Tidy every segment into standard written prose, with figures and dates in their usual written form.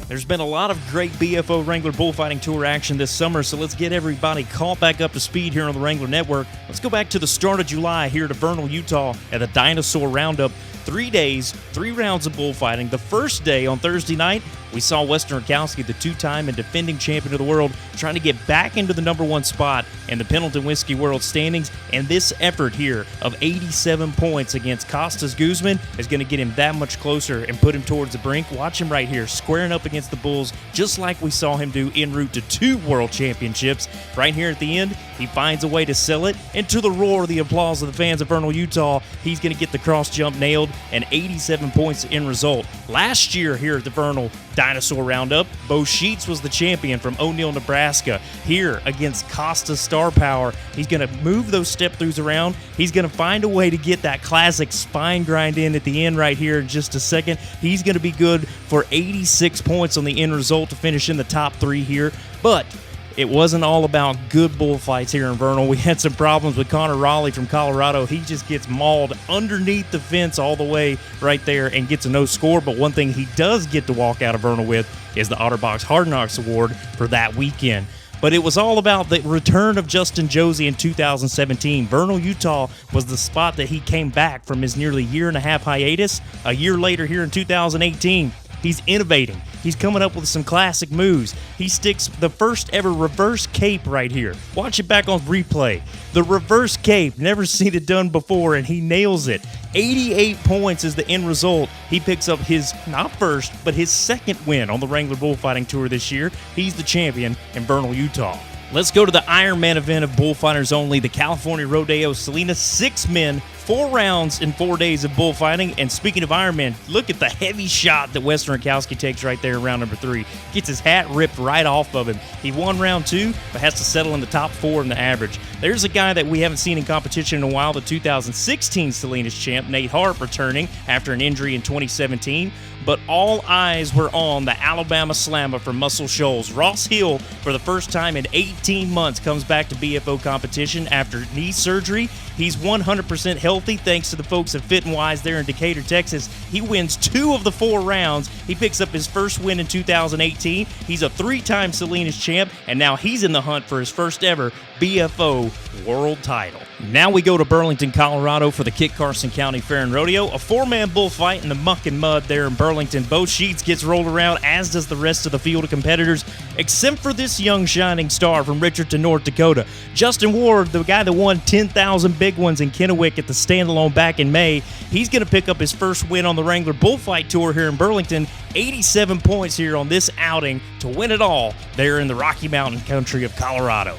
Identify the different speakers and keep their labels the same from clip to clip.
Speaker 1: There's been a lot of great BFO Wrangler Bullfighting Tour action this summer, so let's get everybody caught back up to speed here on the Wrangler Network. Let's go back to the start of July here to Vernal, Utah at the Dinosaur Roundup. 3 days, 3 rounds of bullfighting. The first day on Thursday night, we saw Weston Rutkowski, the 2-time and defending champion of the world, trying to get back into the #1 spot in the Pendleton Whiskey World standings. And this effort here of 87 points against Costas Guzman is going to get him that much closer and put him towards the brink. Watch him right here, squaring up against the Bulls, just like we saw him do en route to 2 world championships. Right here at the end, he finds a way to sell it. And to the roar of the applause of the fans of Vernal, Utah, he's going to get the cross jump nailed, and 87 points in result. Last year here at the Vernal Dinosaur Roundup, Bo Sheets was the champion from O'Neill, Nebraska. Here against Costa Star Power, he's going to move those step-throughs around. He's going to find a way to get that classic spine grind in at the end right here in just a second. He's going to be good for 86 points on the end result to finish in the top 3 here. But it wasn't all about good bullfights here in Vernal. We had some problems with Conor Rowley from Colorado. He just gets mauled underneath the fence all the way right there and gets a no score. But one thing he does get to walk out of Vernal with is the Otterbox Hard Knocks Award for that weekend. But it was all about the return of Justin Josey in 2017. Vernal, Utah was the spot that he came back from his nearly year-and-a-half hiatus. A year later here in 2018, he's innovating. He's coming up with some classic moves. He sticks the first ever reverse cape right here. Watch it back on replay. The reverse cape, never seen it done before, and he nails it. 88 points is the end result. He picks up his, not first, but his second win on the Wrangler Bullfighting Tour this year. He's the champion in Vernal, Utah. Let's go to the Ironman event of Bullfighters only, the California Rodeo Salinas. 6 men, 4 rounds in 4 days of bullfighting. And speaking of Ironman, look at the heavy shot that Weston Rutkowski takes right there in round number 3. Gets his hat ripped right off of him. He won round 2, but has to settle in the top 4 in the average. There's a guy that we haven't seen in competition in a while, the 2016 Salinas champ, Nate Hart, returning after an injury in 2017. But all eyes were on the Alabama Slammer from Muscle Shoals. Ross Hill, for the first time in 18 months, comes back to BFO competition after knee surgery. He's 100% healthy thanks to the folks at Fit and Wise there in Decatur, Texas. He wins 2 of the 4 rounds. He picks up his first win in 2018. He's a 3-time Salinas champ, and now he's in the hunt for his first ever BFO world title. Now we go to Burlington, Colorado for the Kit Carson County Fair and Rodeo. A 4-man bullfight in the muck and mud there in Burlington. Bo Sheets gets rolled around, as does the rest of the field of competitors, except for this young shining star from Richardson, North Dakota. Justin Ward, the guy that won 10,000 big ones in Kennewick at the standalone back in May. He's going to pick up his first win on the Wrangler Bullfight Tour here in Burlington. 87 points here on this outing to win it all there in the Rocky Mountain country of Colorado.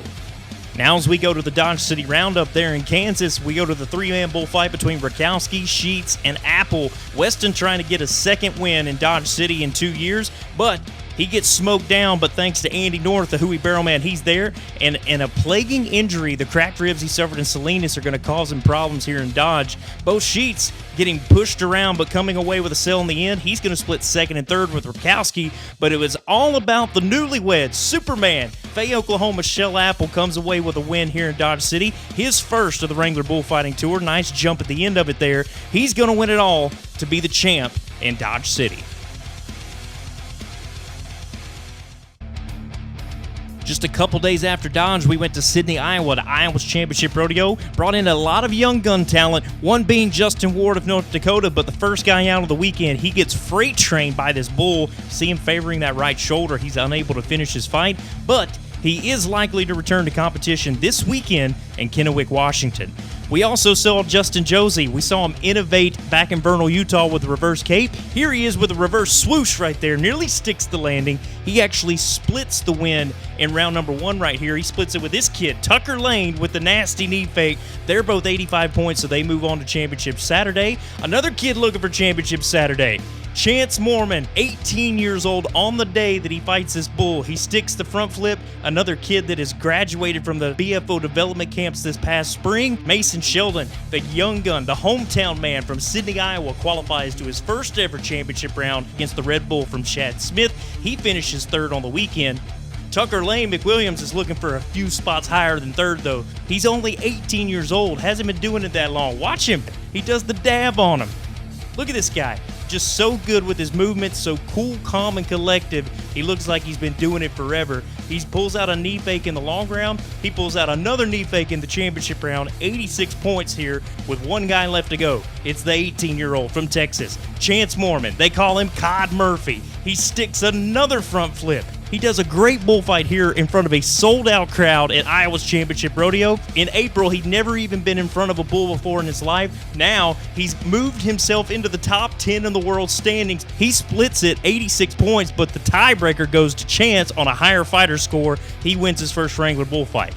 Speaker 1: Now as we go to the Dodge City Roundup there in Kansas, we go to the 3-man bullfight between Rakowski, Sheets, and Apple. Weston trying to get a second win in Dodge City in 2 years, but he gets smoked down, but thanks to Andy North, the Huey Barrel Man, he's there. And a plaguing injury, the cracked ribs he suffered in Salinas, are going to cause him problems here in Dodge. Both Sheets getting pushed around, but coming away with a sell in the end. He's going to split second and third with Rakowski, but it was all about the newlyweds, Superman. Fay, Oklahoma, Shell Apple comes away with a win here in Dodge City. His first of the Wrangler Bullfighting Tour. Nice jump at the end of it there. He's going to win it all to be the champ in Dodge City. Just a couple days after Dodge, we went to Sidney, Iowa, to Iowa's Championship Rodeo. Brought in a lot of young gun talent, one being Justin Ward of North Dakota, but the first guy out of the weekend, he gets freight trained by this bull. See him favoring that right shoulder. He's unable to finish his fight, but he is likely to return to competition this weekend in Kennewick, Washington. We also saw Justin Josey. We saw him innovate back in Vernal, Utah with the reverse cape. Here he is with a reverse swoosh right there. Nearly sticks the landing. He actually splits the win in round number 1 right here. He splits it with this kid, Tucker Lane, with the nasty knee fake. They're both 85 points, so they move on to Championship Saturday. Another kid looking for Championship Saturday, Chance Morman, 18 years old on the day that he fights this bull. He sticks the front flip. Another kid that has graduated from the BFO development camps this past spring. Mason Sheldon, the young gun, the hometown man from Sidney, Iowa, qualifies to his first ever championship round against the Red Bull from Chad Smith. He finishes third on the weekend. Tucker Lane, Mcwilliams, is looking for a few spots higher than third, though. He's only 18 years old, hasn't been doing it that long. Watch him. He does the dab on him. Look at this guy. just so good with his movements, so cool, calm, and collective. He looks like he's been doing it forever. He pulls out a knee fake in the long round. He pulls out another knee fake in the championship round. 86 points here with one guy left to go. It's the 18-year-old from Texas, Chance Morman. They call him Cod Murphy. He sticks another front flip. He does a great bullfight here in front of a sold-out crowd at Iowa's Championship Rodeo. In April, he'd never even been in front of a bull before in his life. Now, he's moved himself into the top 10 in the world standings. He splits it 86 points, but the tiebreaker goes to Chance on a higher fighter score. He wins his first Wrangler bullfight.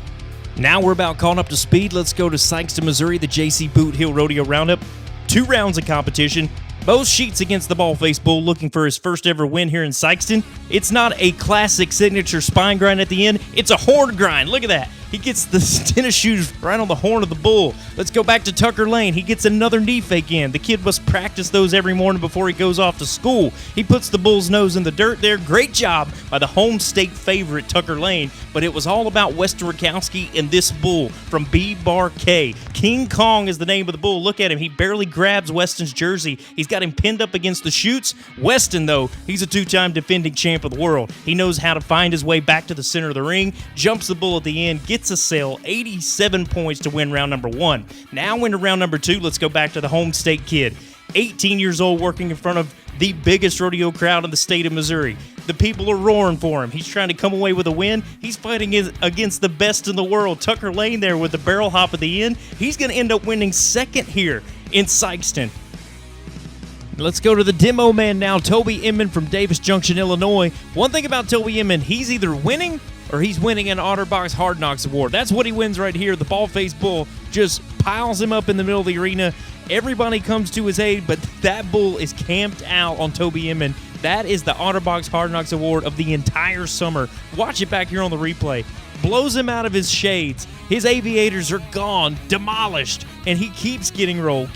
Speaker 1: Now we're about caught up to speed. Let's go to Sikeston, Missouri, the J.C. Boot Hill Rodeo Roundup. 2 rounds of competition. Both sheets against the ball-faced bull looking for his first ever win here in Sikeston. It's not a classic signature spine grind at the end. It's a horn grind. Look at that. He gets the tennis shoes right on the horn of the bull. Let's go back to Tucker Lane. He gets another knee fake in. The kid must practice those every morning before he goes off to school. He puts the bull's nose in the dirt there. Great job by the home state favorite, Tucker Lane. But it was all about Weston Rutkowski and this bull from B-Bar K. King Kong is the name of the bull. Look at him. He barely grabs Weston's jersey. He's got him pinned up against the chutes. Weston, though, he's a 2-time defending champ of the world. He knows how to find his way back to the center of the ring, jumps the bull at the end, gets a sale, 87 points to win round number 1. Now into round number 2, let's go back to the home state kid. 18 years old, working in front of the biggest rodeo crowd in the state of Missouri. The people are roaring for him. He's trying to come away with a win. He's fighting against the best in the world. Tucker Lane there with the barrel hop at the end. He's going to end up winning second here in Sikeston. Let's go to the demo man now, Toby Inman from Davis Junction, Illinois. One thing about Toby Inman, he's either winning or he's winning an OtterBox Hard Knocks Award. That's what he wins right here. The ball-faced bull just piles him up in the middle of the arena. Everybody comes to his aid, but that bull is camped out on Toby Inman. That is the OtterBox Hard Knocks Award of the entire summer. Watch it back here on the replay. Blows him out of his shades. His aviators are gone, demolished, and he keeps getting rolled.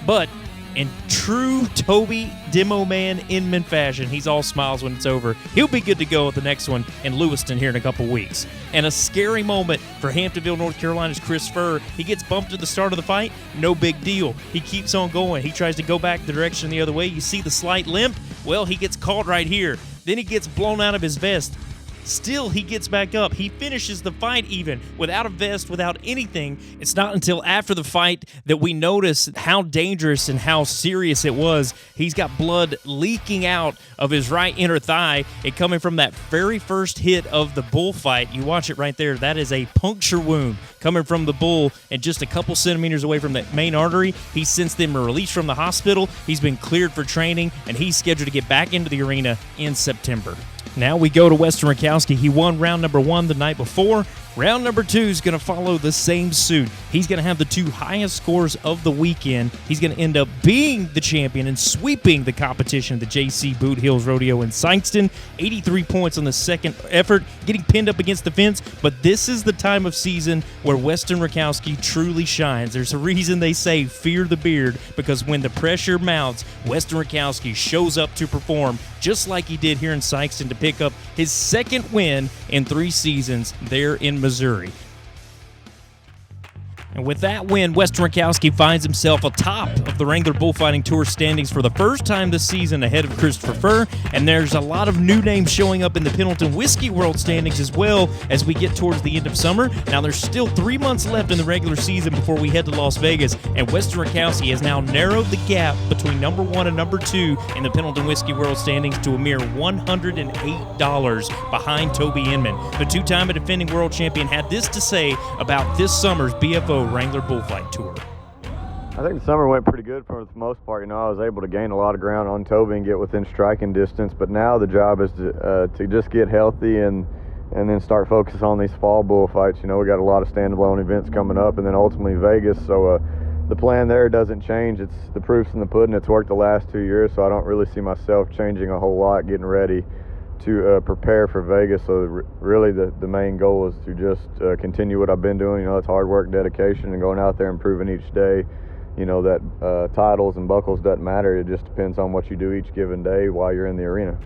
Speaker 1: But in true Toby Demo Man Inman fashion, he's all smiles when it's over. He'll be good to go at the next one in Lewiston here in a couple weeks. And a scary moment for Hamptonville, North Carolina's Chris Furr. He gets bumped at the start of the fight. No big deal. He keeps on going. He tries to go back the direction the other way. You see the slight limp? Well, he gets caught right here. Then he gets blown out of his vest. Still, he gets back up. He finishes the fight even without a vest, without anything. It's not until after the fight that we notice how dangerous and how serious it was. He's got blood leaking out of his right inner thigh. It coming from that very first hit of the bullfight. You watch it right there. That is a puncture wound coming from the bull and just a couple centimeters away from that main artery. He's since then released from the hospital. He's been cleared for training, and he's scheduled to get back into the arena in September. Now we go to Weston Rutkowski. He won round number 1 the night before. Round number 2 is going to follow the same suit. He's going to have the 2 highest scores of the weekend. He's going to end up being the champion and sweeping the competition at the J.C. Boot Hills Rodeo in Sikeston. 83 points on the second effort, getting pinned up against the fence. But this is the time of season where Weston Rutkowski truly shines. There's a reason they say fear the beard, because when the pressure mounts, Weston Rutkowski shows up to perform just like he did here in Sikeston to pick up his second win in 3 seasons there in Missouri. And with that win, Weston Rakowski finds himself atop of the Wrangler Bullfighting Tour standings for the first time this season, ahead of Christopher Furr. And there's a lot of new names showing up in the Pendleton Whiskey World standings as well as we get towards the end of summer. Now, there's still 3 months left in the regular season before we head to Las Vegas, and Weston Rakowski has now narrowed the gap between number 1 and number 2 in the Pendleton Whiskey World standings to a mere $108 behind Toby Inman. The 2-time defending world champion had this to say about this summer's BFO Wrangler Bullfight Tour.
Speaker 2: I think the summer went pretty good for the most part. You know, I was able to gain a lot of ground on Toby and get within striking distance, but now the job is to just get healthy and then start focusing on these fall bullfights. You know, we got a lot of standalone events coming up, and then ultimately Vegas, so the plan there doesn't change. It's the proof's in the pudding. It's worked the last 2 years, so I don't really see myself changing a whole lot, getting ready to prepare for Vegas. So really the main goal is to just continue what I've been doing. You know, it's hard work, dedication, and going out there and proving each day, you know, that titles and buckles doesn't matter. It just depends on what you do each given day while you're in the arena.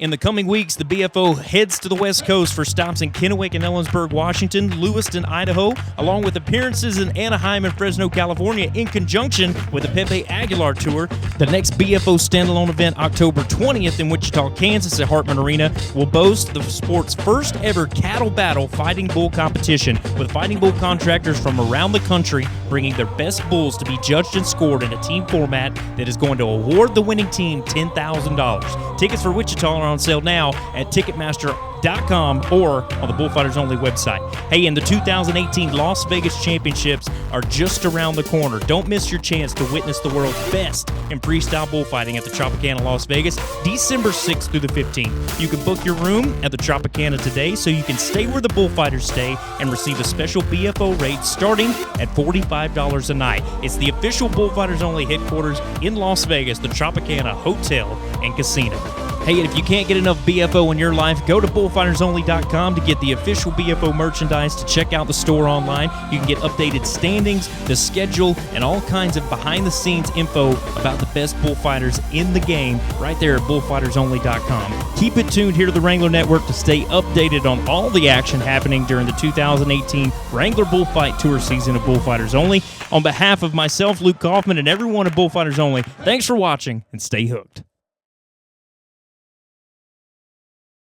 Speaker 1: In the coming weeks, the BFO heads to the West Coast for stops in Kennewick and Ellensburg, Washington, Lewiston, Idaho, along with appearances in Anaheim and Fresno, California, in conjunction with the Pepe Aguilar Tour. The next BFO standalone event, October 20th in Wichita, Kansas at Hartman Arena, will boast the sport's first ever cattle battle fighting bull competition, with fighting bull contractors from around the country bringing their best bulls to be judged and scored in a team format that is going to award the winning team $10,000. Tickets for Wichita are on sale now at Ticketmaster.com or on the Bullfighters Only website. Hey, and the 2018 Las Vegas Championships are just around the corner. Don't miss your chance to witness the world's best in freestyle bullfighting at the Tropicana Las Vegas, December 6th through the 15th. You can book your room at the Tropicana today so you can stay where the Bullfighters stay and receive a special BFO rate starting at $45 a night. It's the official Bullfighters Only headquarters in Las Vegas, the Tropicana Hotel and Casino. Hey, and if you can't get enough BFO in your life, go to bullfightersonly.com to get the official BFO merchandise, to check out the store online. You can get updated standings, the schedule, and all kinds of behind-the-scenes info about the best bullfighters in the game right there at bullfightersonly.com. Keep it tuned here to the Wrangler Network to stay updated on all the action happening during the 2018 Wrangler Bullfight Tour season of Bullfighters Only. On behalf of myself, Luke Kaufman, and everyone at Bullfighters Only, thanks for watching and stay hooked.